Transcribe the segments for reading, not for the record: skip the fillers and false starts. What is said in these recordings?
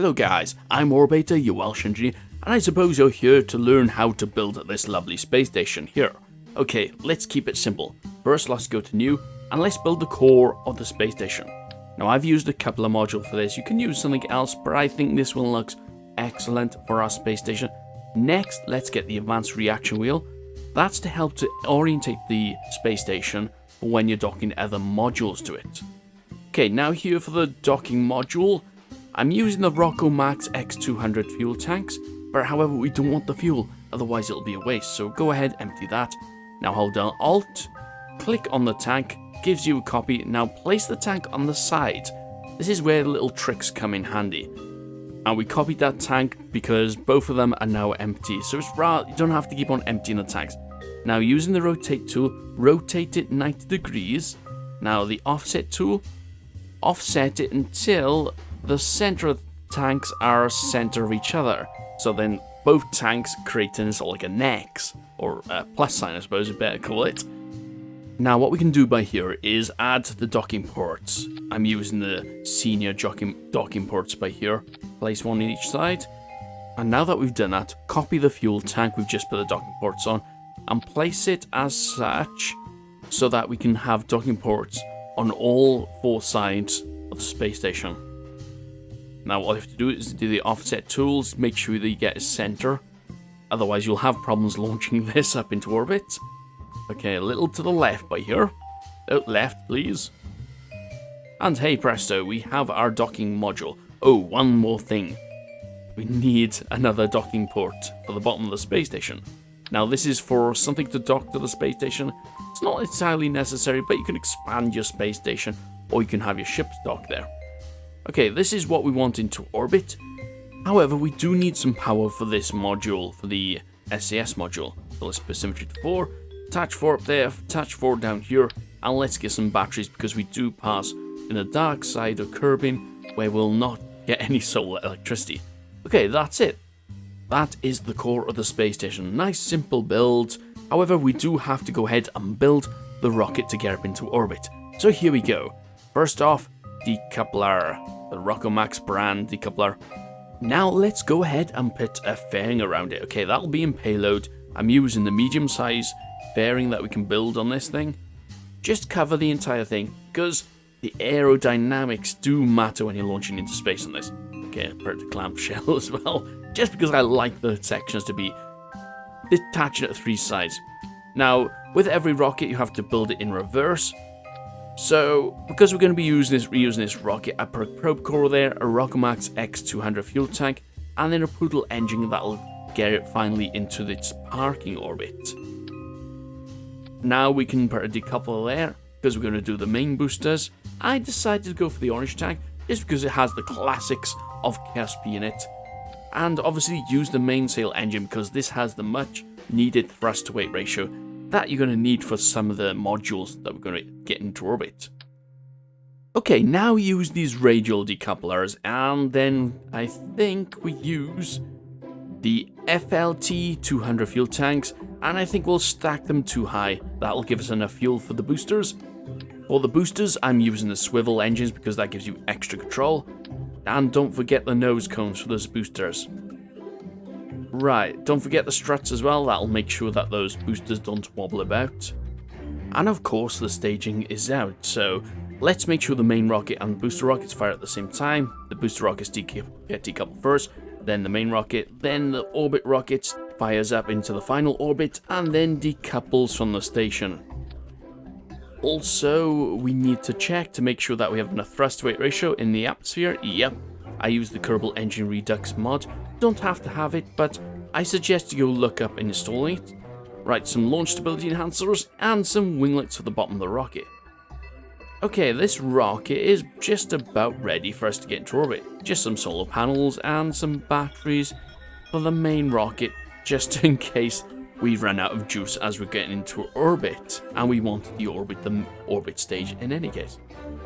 Hello guys, I'm Orbiter, your Welsh engineer, and I suppose you're here to learn how to build this lovely space station here. Okay, let's keep it simple. First, let's go to new, and let's build the core of the space station. Now, I've used a couple of modules for this. You can use something else, but I think this one looks excellent for our space station. Next, let's get the advanced reaction wheel. That's to help to orientate the space station for when you're docking other modules to it. Okay, now here for the docking module, I'm using the Rockomax X200 fuel tanks, but however we don't want the fuel, otherwise it'll be a waste, so go ahead, empty that. Now hold down Alt, click on the tank, gives you a copy. Now place the tank on the side. This is where little tricks come in handy. And we copied that tank because both of them are now empty, so it's rather, you don't have to keep on emptying the tanks. Now using the rotate tool, rotate it 90 degrees. Now the offset tool, offset it until the center of the tanks are center of each other. So then both tanks creating sort of like an X, or a plus sign I suppose you better call it. Now what we can do by here is add the docking ports. I'm using the senior docking ports by here. Place one on each side. And now that we've done that, copy the fuel tank we've just put the docking ports on and place it as such so that we can have docking ports on all four sides of the space station. Now all you have to do is do the offset tools, make sure that you get a center, otherwise you'll have problems launching this up into orbit. Okay, a little to the left by here. Oh, left please. And hey presto, we have our docking module. Oh, one more thing. We need another docking port for the bottom of the space station. Now this is for something to dock to the space station. It's not entirely necessary, but you can expand your space station or you can have your ships dock there. Okay, this is what we want into orbit. However, we do need some power for this module, for the SAS module. So let's put symmetry to 4, attach 4 up there, attach 4 down here, and let's get some batteries because we do pass in the dark side of Kerbal where we'll not get any solar electricity. Okay, that's it. That is the core of the space station. Nice simple build. However, we do have to go ahead and build the rocket to get up into orbit. So here we go. First off, decoupler, the Rockomax brand decoupler. Now let's go ahead and put a fairing around it. Okay, that'll be in payload. I'm using the medium size fairing that we can build on this thing. Just cover the entire thing because the aerodynamics do matter when you're launching into space on this. Okay, put the clamshell as well, just because I like the sections to be detached at 3 sides. Now, with every rocket, you have to build it in reverse. So, because we're going to be reusing this rocket, I put a probe core there, a Rockomax X200 fuel tank, and then a Poodle engine that'll get it finally into its parking orbit. Now we can put a decoupler there, because we're going to do the main boosters. I decided to go for the orange tank, just because it has the classics of Caspi in it. And obviously use the mainsail engine, because this has the much needed thrust to weight ratio that you're going to need for some of the modules that we're going to get into orbit. Okay, now use these radial decouplers, and then I think we use the FLT 200 fuel tanks, and I think we'll stack them too high. That'll give us enough fuel for the boosters. For the boosters, I'm using the swivel engines because that gives you extra control. And don't forget the nose cones for those boosters. Right, don't forget the struts as well. That'll make sure that those boosters don't wobble about. And of course the staging is out, so let's make sure the main rocket and booster rockets fire at the same time. The booster rockets get decoupled first, then the main rocket, then the orbit rockets fires up into the final orbit, and then decouples from the station. Also, we need to check to make sure that we have enough thrust to weight ratio in the atmosphere. Yep, I use the Kerbal engine redux mod. Don't have to have it, but I suggest you go look up and install it. Right, some launch stability enhancers and some winglets for the bottom of the rocket. Okay, this rocket is just about ready for us to get into orbit. Just some solar panels and some batteries for the main rocket, just in case we run out of juice as we're getting into orbit, and we want the orbit stage in any case.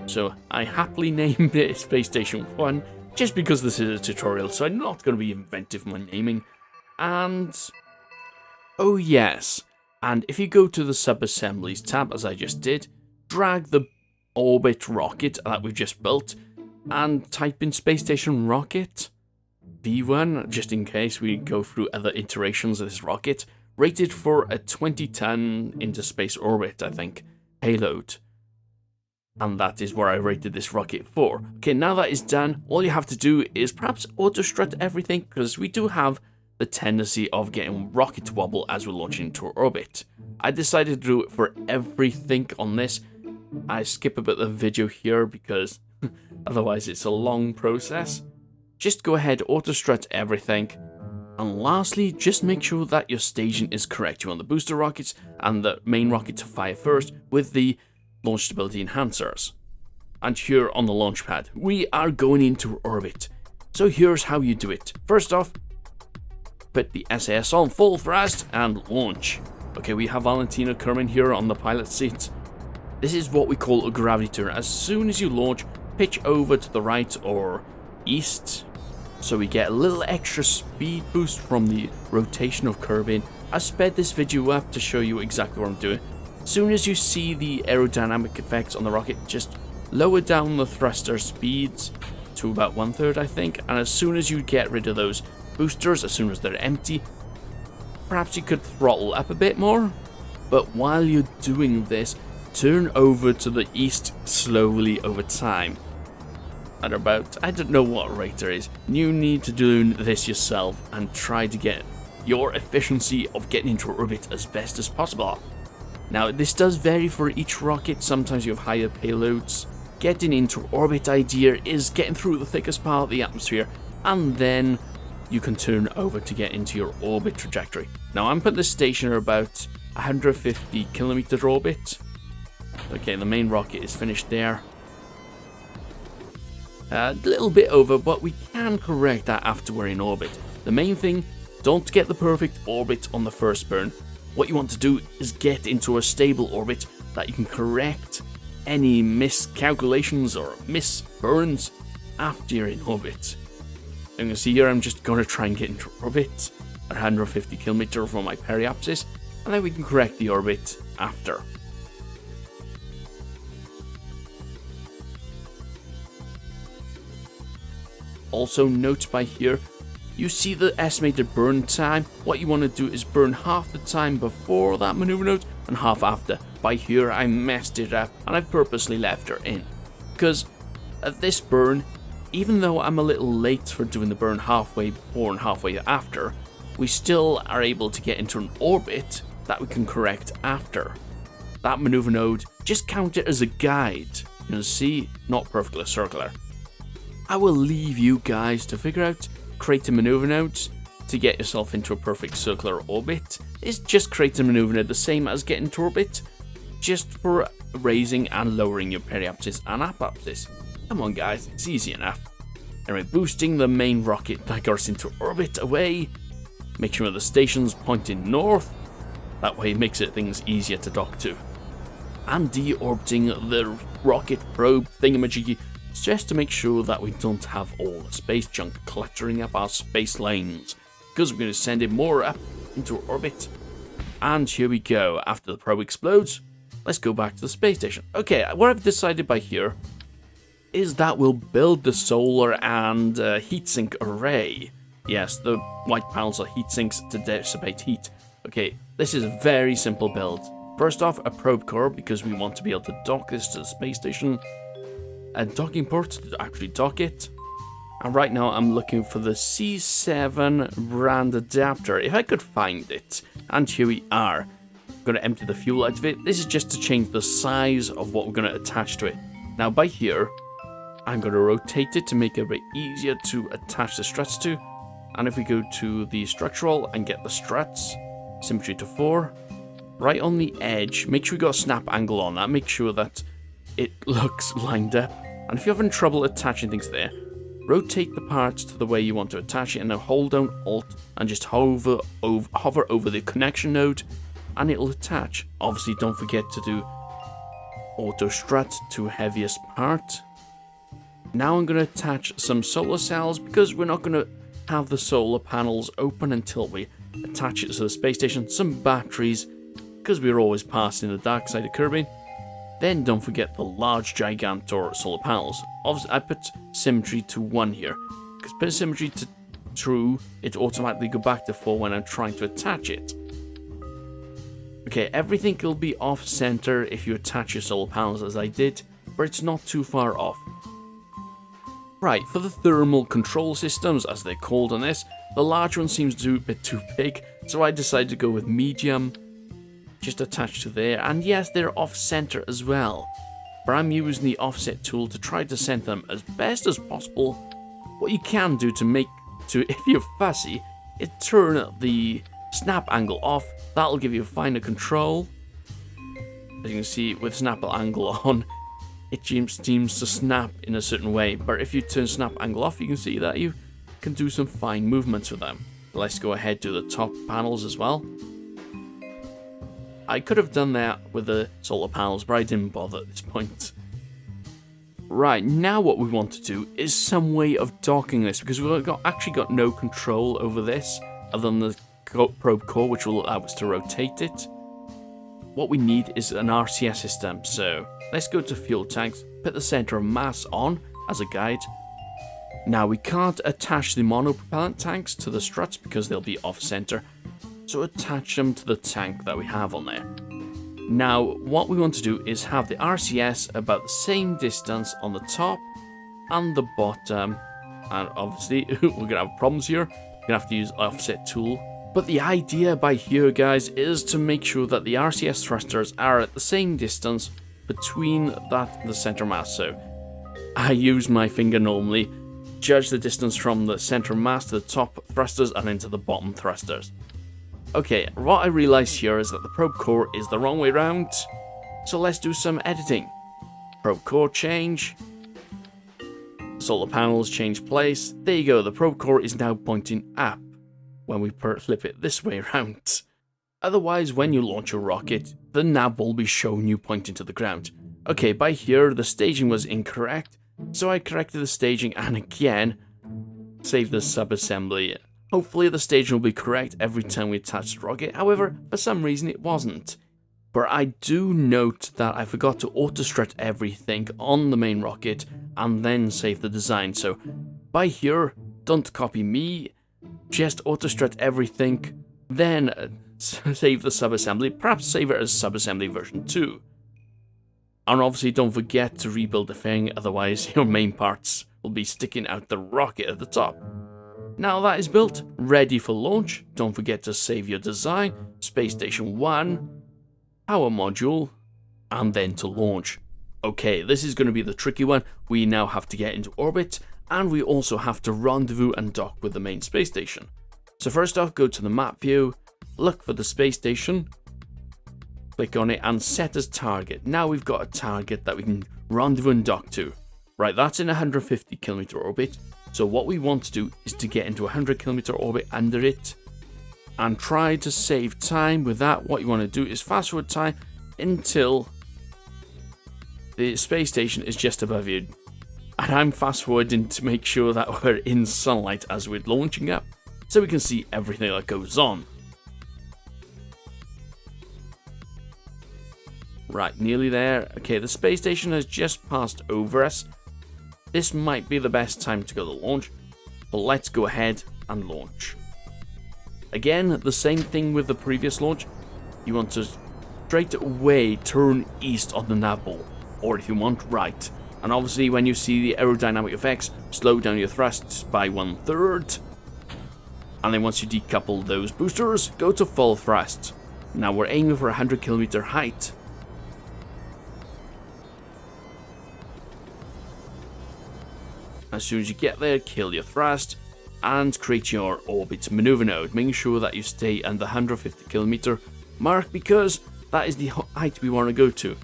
So I happily named it Space Station 1, just because this is a tutorial, so I'm not going to be inventive in my naming. And oh yes, and if you go to the subassemblies tab, as I just did, drag the orbit rocket that we've just built, and type in Space Station Rocket, B1, just in case we go through other iterations of this rocket, rated for a 2010 into space orbit, I think, payload. And that is where I rated this rocket for. Okay, now that is done, all you have to do is perhaps auto-strut everything, because we do have the tendency of getting rocket wobble as we launch into orbit. I decided to do it for everything on this. I skip a bit of the video here because otherwise it's a long process. Just go ahead, auto-strut everything. And lastly, just make sure that your staging is correct. You want the booster rockets and the main rocket to fire first with the launch stability enhancers. And here on the launch pad, we are going into orbit. So here's how you do it. First off, put the SAS on full thrust and launch. Okay, we have Valentina Kerman here on the pilot seat. This is what we call a gravity turn. As soon as you launch, pitch over to the right or east, so we get a little extra speed boost from the rotation of Kerbal. I sped this video up to show you exactly what I'm doing. As soon as you see the aerodynamic effects on the rocket, just lower down the thruster speeds to about 1/3, I think. And as soon as you get rid of those boosters, as soon as they're empty, perhaps you could throttle up a bit more. But while you're doing this, turn over to the east slowly over time. At about, I don't know what rate there is. You need to do this yourself and try to get your efficiency of getting into orbit as best as possible. Now, this does vary for each rocket. Sometimes you have higher payloads. Getting into orbit idea is getting through the thickest part of the atmosphere, and then you can turn over to get into your orbit trajectory. Now, I'm putting the station at about 150 kilometer orbit. Okay, the main rocket is finished there. A little bit over, but we can correct that after we're in orbit. The main thing, don't get the perfect orbit on the first burn. What you want to do is get into a stable orbit that you can correct any miscalculations or misburns after you're in orbit. And you can see here I'm just going to try and get into orbit at 150 kilometer from my periapsis, and then we can correct the orbit after. Also note by here, you see the estimated burn time. What you want to do is burn half the time before that maneuver node and half after. By here I messed it up and I purposely left her in. Because at this burn, even though I'm a little late for doing the burn halfway before and halfway after, we still are able to get into an orbit that we can correct after. That maneuver node, just count it as a guide. You can see, not perfectly circular. I will leave you guys to figure out creating maneuver nodes to get yourself into a perfect circular orbit. It's just creating a maneuver node the same as getting to orbit, just for raising and lowering your periapsis and apopsis. Come on guys, it's easy enough. Anyway, boosting the main rocket that got us into orbit away. Make sure the station's pointing north. That way it makes it things easier to dock to. And deorbiting the rocket probe thingamajiggy, just to make sure that we don't have all the space junk cluttering up our space lanes, because we're going to send it more up into orbit. And here we go. After the probe explodes, let's go back to the space station. Okay, what I've decided by here is that we'll build the solar and heatsink array. Yes, the white panels are heat sinks to dissipate heat. Okay, this is a very simple build. First off, a probe core, because we want to be able to dock this to the space station. A docking port to actually dock it. And right now I'm looking for the C7 brand adapter, if I could find it. And here we are. I'm going to empty the fuel out of it. This is just to change the size of what we're going to attach to it. Now by here, I'm going to rotate it to make it a bit easier to attach the struts to. And if we go to the structural and get the struts, symmetry to 4, right on the edge, make sure we got a snap angle on that, make sure that it looks lined up. And if you're having trouble attaching things there, rotate the parts to the way you want to attach it, and then hold down Alt and just hover over the connection node, and it'll attach. Obviously, don't forget to do auto strut to heaviest part. Now I'm going to attach some solar cells, because we're not going to have the solar panels open until we attach it to the space station. Some batteries, because we're always passing the dark side of Kerbal. Then don't forget the large Gigantor solar panels. Obviously, I put symmetry to 1 here, because putting symmetry to true, it automatically go back to 4 when I'm trying to attach it. Okay, everything will be off center if you attach your solar panels as I did, but it's not too far off. Right, for the thermal control systems, as they're called on this, the large one seems to be a bit too big, so I decided to go with medium, just attached to there, and yes, they're off center as well. But I'm using the offset tool to try to center them as best as possible. What you can do if you're fussy, is turn the snap angle off. That'll give you finer control. As you can see, with snap angle on, it seems to snap in a certain way. But if you turn snap angle off, you can see that you can do some fine movements with them. Let's go ahead to the top panels as well. I could have done that with the solar panels, but I didn't bother at this point. Right, now what we want to do is some way of docking this, because we've actually got no control over this, other than the probe core, which will allow us to rotate it. What we need is an Rcs system, so let's go to fuel tanks, put the center of mass on as a guide. Now we can't attach the monopropellant tanks to the struts because they'll be off center, so attach them to the tank that we have on there. Now what we want to do is have the RCS about the same distance on the top and the bottom, and obviously we're gonna have problems here. We're gonna have to use offset tool. But the idea by here, guys, is to make sure that the RCS thrusters are at the same distance between that and the center mass. So I use my finger normally, judge the distance from the center mass to the top thrusters and into the bottom thrusters. Okay, what I realized here is that the probe core is the wrong way around, so let's do some editing. Probe core change. Solar panels change place. There you go, the probe core is now pointing up when we flip it this way around. Otherwise, when you launch a rocket, the nav will be showing you pointing to the ground. Okay, by here, the staging was incorrect, so I corrected the staging and again, saved the subassembly. Hopefully the staging will be correct every time we attach the rocket, however, for some reason it wasn't. But I do note that I forgot to auto-strut everything on the main rocket and then save the design, so by here, don't copy me, just auto-strut everything, then save the subassembly, perhaps save it as subassembly version 2. And obviously don't forget to rebuild the thing, otherwise your main parts will be sticking out the rocket at the top. Now that is built, ready for launch, don't forget to save your design, Space Station 1, power module, and then to launch. Okay, this is going to be the tricky one. We now have to get into orbit, and we also have to rendezvous and dock with the main space station. So first off, go to the map view, look for the space station, click on it and set as target. Now we've got a target that we can rendezvous and dock to. Right, that's in 150 kilometer orbit. So what we want to do is to get into 100 kilometer orbit under it and try to save time. With that, what you want to do is fast forward time until the space station is just above you. And I'm fast forwarding to make sure that we're in sunlight as we're launching up, so we can see everything that goes on. Right, nearly there. Okay, the space station has just passed over us. This might be the best time to go to launch, but let's go ahead and launch. Again, the same thing with the previous launch. You want to straight away turn east on the nav ball, or if you want, right. And obviously when you see the aerodynamic effects, slow down your thrusts by 1/3. And then once you decouple those boosters, go to full thrust. Now we're aiming for 100 kilometer height. As soon as you get there, kill your thrust and create your orbit maneuver node, making sure that you stay under the 150 kilometer mark because that is the height we want to go to.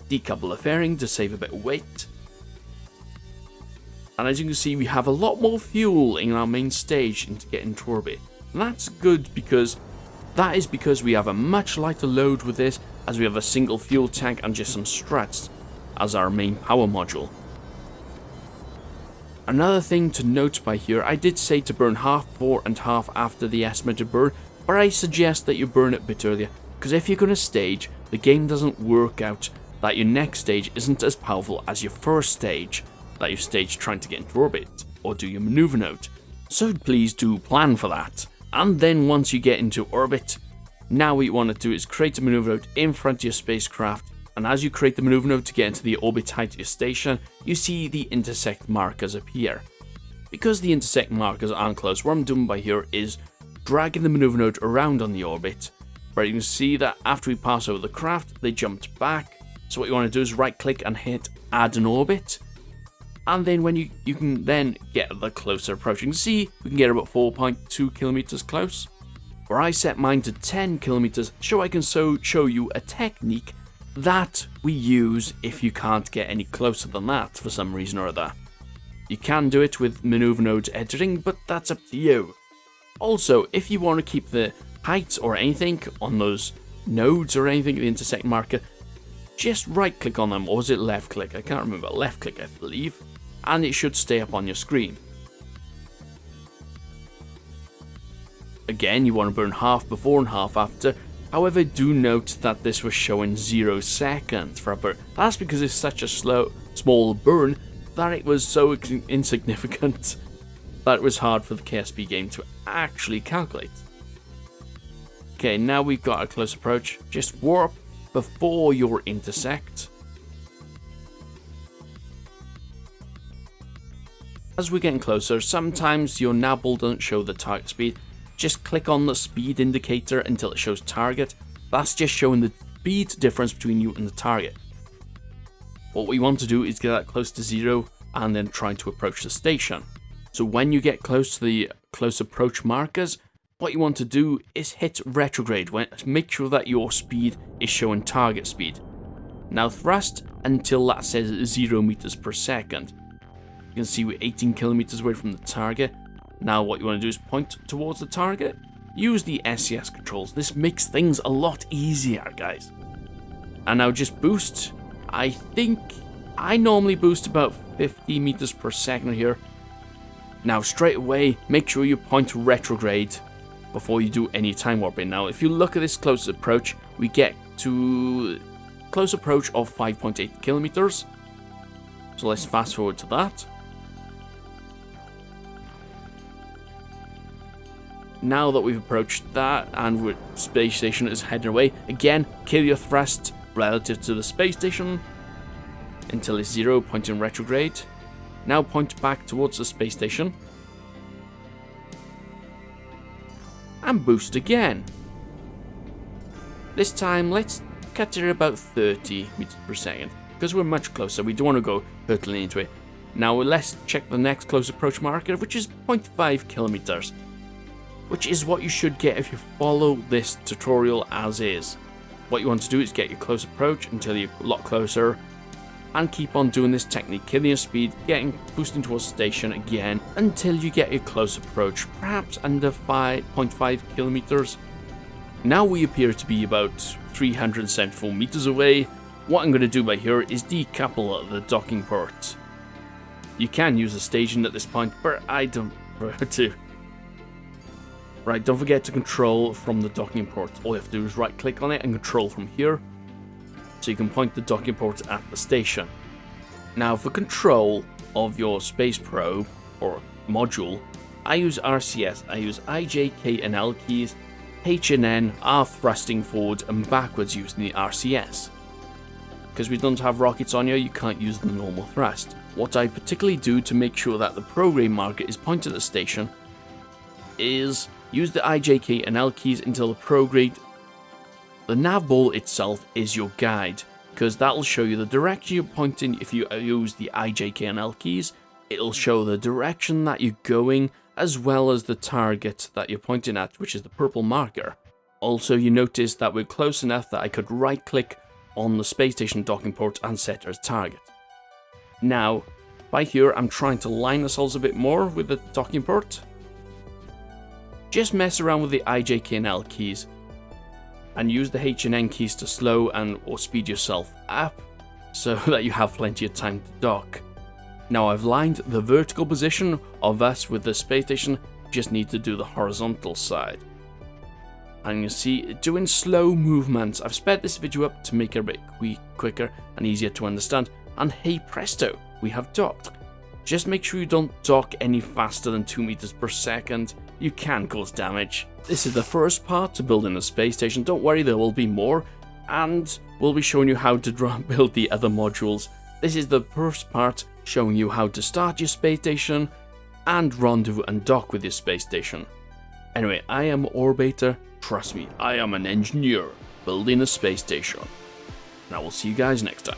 Decouple the fairing to save a bit of weight. And as you can see, we have a lot more fuel in our main stage to get into orbit. And that's good because we have a much lighter load with this, as we have a single fuel tank and just some struts as our main power module. Another thing to note by here, I did say to burn half before and half after the estimated burn, but I suggest that you burn it a bit earlier, because if you're going to stage, the game doesn't work out that your next stage isn't as powerful as your first stage that you staged trying to get into orbit, or do your maneuver node. So please do plan for that. And then once you get into orbit, now what you want to do is create a maneuver node in front of your spacecraft, and as you create the maneuver node to get into the orbit height of your station, you see the intersect markers appear. Because the intersect markers aren't close, what I'm doing by here is dragging the maneuver node around on the orbit, but you can see that after we pass over the craft, they jumped back. So what you want to do is right click and hit add an orbit, and then when you can then get the closer approach. You can see we can get about 4.2 kilometers close, where I set mine to 10 kilometers so I can show you a technique that we use if you can't get any closer than that for some reason or other. You can do it with maneuver nodes editing, but that's up to you. Also, if you want to keep the height or anything on those nodes or anything, the intersect marker, just right click on them, or was it left click? I can't remember, left click I believe, and it should stay up on your screen. Again, you want to burn half before and half after. However, do note that this was showing 0 seconds for a burn. That's because it's such a small burn that it was so insignificant that it was hard for the KSP game to actually calculate. Okay, now we've got a close approach. Just warp before your intersect. As we're getting closer, sometimes your navball doesn't show the target speed. Just click on the speed indicator until it shows target. That's just showing the speed difference between you and the target. What we want to do is get that close to 0 and then try to approach the station. So when you get close to the close approach markers, what you want to do is hit retrograde. Make sure that your speed is showing target speed. Now thrust until that says 0 meters per second. You can see we're 18 kilometers away from the target. Now what you want to do is point towards the target. Use the SCS controls. This makes things a lot easier, guys. And now just boost. I think I normally boost about 50 meters per second here. Now straight away, make sure you point retrograde before you do any time warping. Now if you look at this close approach, we get to close approach of 5.8 kilometers. So let's fast forward to that. Now that we've approached that and the space station is heading away, again, kill your thrust relative to the space station until it's 0, pointing retrograde. Now point back towards the space station. And boost again. This time, let's cut it about 30 meters per second, because we're much closer. We don't want to go hurtling into it. Now let's check the next close approach marker, which is 0.5 kilometers. Which is what you should get if you follow this tutorial as is. What you want to do is get your close approach until you're a lot closer, and keep on doing this technique, killing your speed, boosting towards the station again until you get your close approach, perhaps under 5.5 kilometers. Now we appear to be about 374 meters away. What I'm going to do by here is decouple the docking port. You can use a station at this point, but I don't prefer to. Right, don't forget to control from the docking port. All you have to do is right click on it and control from here. So you can point the docking port at the station. Now for control of your space probe or module, I use RCS. I use I, J, K and L keys. H and N are thrusting forward and backwards using the RCS. Because we don't have rockets on here, you can't use the normal thrust. What I particularly do to make sure that the program marker is pointed at the station is use the I, J, K and L keys until the prograde. The nav ball itself is your guide, because that'll show you the direction you're pointing. If you use the I, J, K and L keys, it'll show the direction that you're going, as well as the target that you're pointing at, which is the purple marker. Also, you notice that we're close enough that I could right click on the space station docking port and set it as target. Now, by here, I'm trying to line ourselves a bit more with the docking port. Just mess around with the I, J, K and L keys and use the H and N keys to slow or speed yourself up so that you have plenty of time to dock. Now I've lined the vertical position of us with the space station, just need to do the horizontal side. And you see, doing slow movements. I've sped this video up to make it a bit quicker and easier to understand. And hey presto, we have docked. Just make sure you don't dock any faster than 2 meters per second. You can cause damage. This is the first part to building a space station. Don't worry, there will be more, and we'll be showing you how to build the other modules. This is the first part, showing you how to start your space station and rendezvous and dock with your space station. Anyway, I am Orbator. Trust me, I am an engineer building a space station. And I will see you guys next time.